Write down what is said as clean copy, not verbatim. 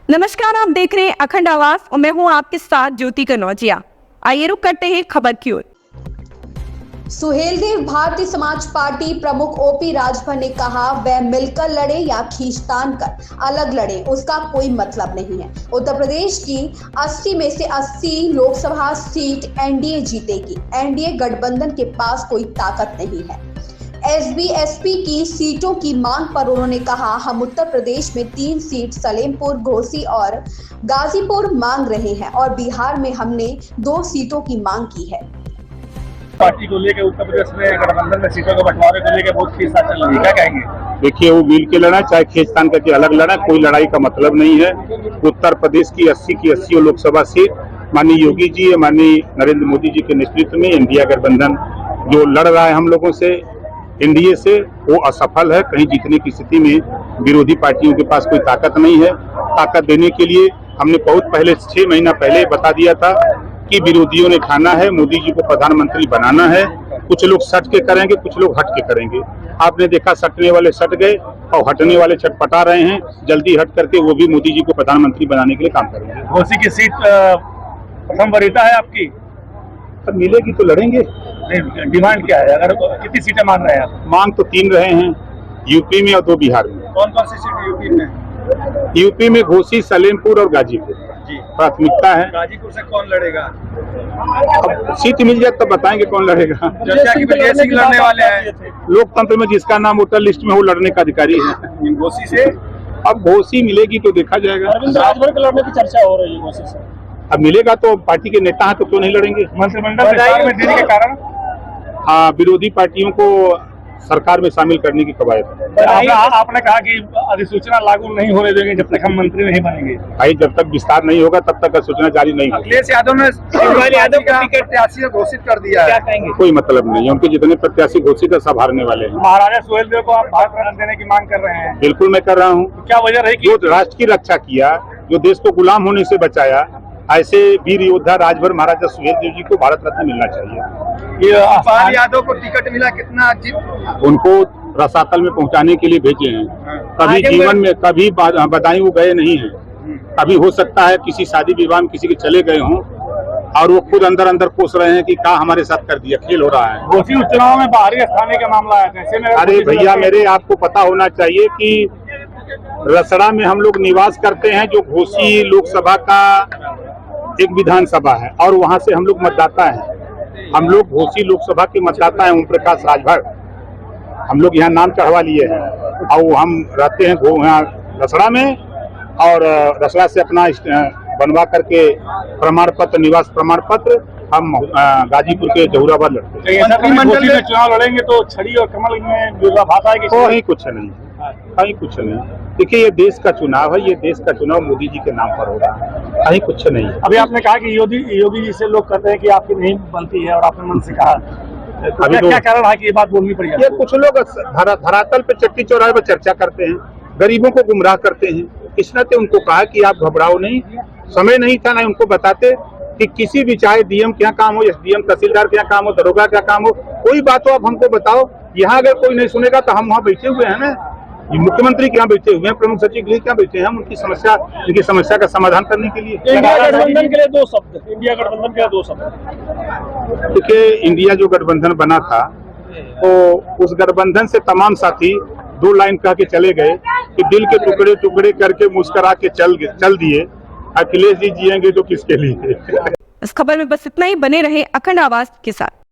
नमस्कार, आप देख रहे हैं अखंड आवाज और मैं हूं आपके साथ ज्योति कनौजिया। आइए रुक करते हैं खबर की ओर। सुहेलदेव भारतीय समाज पार्टी प्रमुख ओपी राजभर ने कहा, वह मिलकर लड़े या खींचतान कर अलग लड़े, उसका कोई मतलब नहीं है। उत्तर प्रदेश की 80 में से 80 लोकसभा सीट एनडीए जीतेगी। एनडीए गठबंधन के पास कोई ताकत नहीं है। एसबी-एसपी की सीटों की मांग पर उन्होंने कहा, हम उत्तर प्रदेश में 3 सीट सलेमपुर, घोसी और गाजीपुर मांग रहे हैं और बिहार में हमने 2 सीटों की मांग की है। पार्टी को लेकर उत्तर प्रदेश में गठबंधन में सीटों के बंटवारे को लेकर बहुत खींचतान चल रही है, क्या कहेंगे? देखिए, वो मिल के लड़ा चाहे खींचतान करके अलग लड़ा, कोई लड़ाई का मतलब नहीं है। उत्तर प्रदेश की 80 की 80 लोकसभा सीट माननीय योगी जी, माननीय नरेंद्र मोदी जी के नेतृत्व में इंडिया गठबंधन जो लड़ रहा है हम लोगों से, एनडीए से, वो असफल है। कहीं जीतने की स्थिति में विरोधी पार्टियों के पास कोई ताकत नहीं है। ताकत देने के लिए हमने बहुत पहले 6 महीना पहले बता दिया था कि विरोधियों ने खाना है, मोदी जी को प्रधानमंत्री बनाना है। कुछ लोग सट के करेंगे, कुछ लोग हट के करेंगे। आपने देखा, सटने वाले सट गए और हटने वाले छटपटा रहे हैं। जल्दी हट करके वो भी मोदी जी को प्रधानमंत्री बनाने के लिए काम करेंगे। घोसी की सीट प्रथम वरीयता है आपकी? अब मिलेगी तो लड़ेंगे। डिमांड क्या है? अगर कितनी सीटें मांग रहे हैं आप? मांग तो 3 रहे हैं, यूपी में और 2 बिहार में। कौन कौन सी सीट यूपी में? यूपी में घोसी, सलेमपुर और गाजीपुर जी प्राथमिकता है। गाजीपुर से कौन लड़ेगा? अब सीट मिल जाए तो बताएंगे कौन लड़ेगा। चर्चा की विजय सिंह लड़ने वाले हैं। लोकतंत्र में जिसका नाम वोटर लिस्ट में, वो लड़ने का अधिकारी है। घोसी से अब घोसी मिलेगी तो देखा जाएगा। अरविंद राजभर के लड़ने की चर्चा हो रही है घोसी से। अब मिलेगा तो पार्टी के नेता हैं तो क्यों नहीं लड़ेंगे। मंत्रिमंडल विस्तार में देने के कारण हाँ, विरोधी पार्टियों को सरकार में शामिल करने की कवायद है। आपने कहा कि अधिसूचना लागू नहीं होने देंगे जब तक हम मंत्री नहीं बनेंगे। भाई, जब तक विस्तार नहीं होगा तब तक सूचना जारी नहीं होगी। अखिलेश यादव ने शिवराज यादव को टिकट प्रत्याशी घोषित कर दिया है, क्या कहेंगे? कोई मतलब नहीं है, उनके जितने प्रत्याशी घोषित है सब हारने वाले हैं। महाराजा सुहेलदेव को आप भारत रत्न देने की मांग कर रहे हैं। बिल्कुल मैं कर रहा हूँ। क्या वजह रही कि जो राष्ट्र की रक्षा किया, जो देश को गुलाम होने से बचाया, ऐसे वीर योद्धा राजभर महाराजा सुहेलदेव जी को भारत रत्न मिलना चाहिए। ये अफाल यादव को टिकट मिला, कितना अजीब। उनको रसातल में पहुंचाने के लिए भेजे हैं। कभी जीवन में कभी बदायूं वो गए नहीं हैं। कभी हो सकता है किसी शादी विवाह में किसी के चले गए हों और वो खुद अंदर अंदर कोस रहे हैं कि क्या हमारे साथ कर दिया, खेल हो रहा है। घोसी उपचुनाव में बाहरी स्थानीय का मामला आया था, ऐसे में अरे भैया मेरे, आपको पता होना चाहिए कि रसड़ा में हम लोग निवास करते हैं, जो घोसी लोकसभा का एक विधानसभा है और वहां से हम लोग मतदाता हैं। हम लोग घोसी लोकसभा के मतदाता हैं। ओम प्रकाश राजभर हम लोग यहाँ नाम चढ़वा लिए हैं और हम रहते हैं यहाँ रसड़ा में, और रसड़ा से अपना बनवा करके प्रमाण पत्र, निवास प्रमाण पत्र हम गाजीपुर के जहुराबाद लड़ते हैं। मंत्रिमंडल में चुनाव लड़ेंगे तो छड़ी और कमल में विरोधाभास आएगी? कहीं कुछ नहीं, कहीं कुछ नहीं। देखिए, ये देश का चुनाव है, ये देश का चुनाव मोदी जी के नाम पर हो रहा है, कहीं कुछ नहीं। अभी आपने कहा कि योगी जी से लोग कहते हैं कि आपकी नहीं बनती है और आपने मन से कहा, तो अभी क्या कारण है कि ये बात बोलनी पड़ी? ये कुछ लोग धरातल पे चट्टी चौराहे पर चर्चा करते हैं, गरीबों को गुमराह करते हैं। इस नाते उनको कहा कि आप घबराओ नहीं। समय नहीं था ना उनको बताते कि किसी भी, चाहे डीएम क्या काम हो, एसडीएम तहसीलदार क्या काम हो, दरोगा क्या काम हो, कोई बात हो आप हमको बताओ। यहाँ अगर कोई नहीं सुनेगा तो हम वहाँ बैठे हुए हैं ना, मुख्यमंत्री क्या बैठे हुए हैं, प्रमुख सचिव गृह क्या बैठे हैं, हम उनकी समस्या का समाधान करने के लिए। इंडिया गठबंधन के लिए 2 शब्द, इंडिया गठबंधन के लिए 2 शब्द। देखिए, इंडिया जो गठबंधन बना था तो उस गठबंधन से तमाम साथी 2 लाइन कह के चले गए कि दिल के टुकड़े टुकड़े करके मुस्कुरा के चल दिए। अखिलेश जी जिएंगे तो किसके लिए। इस खबर में बस इतना ही। बने रहे अखंड आवाज के साथ।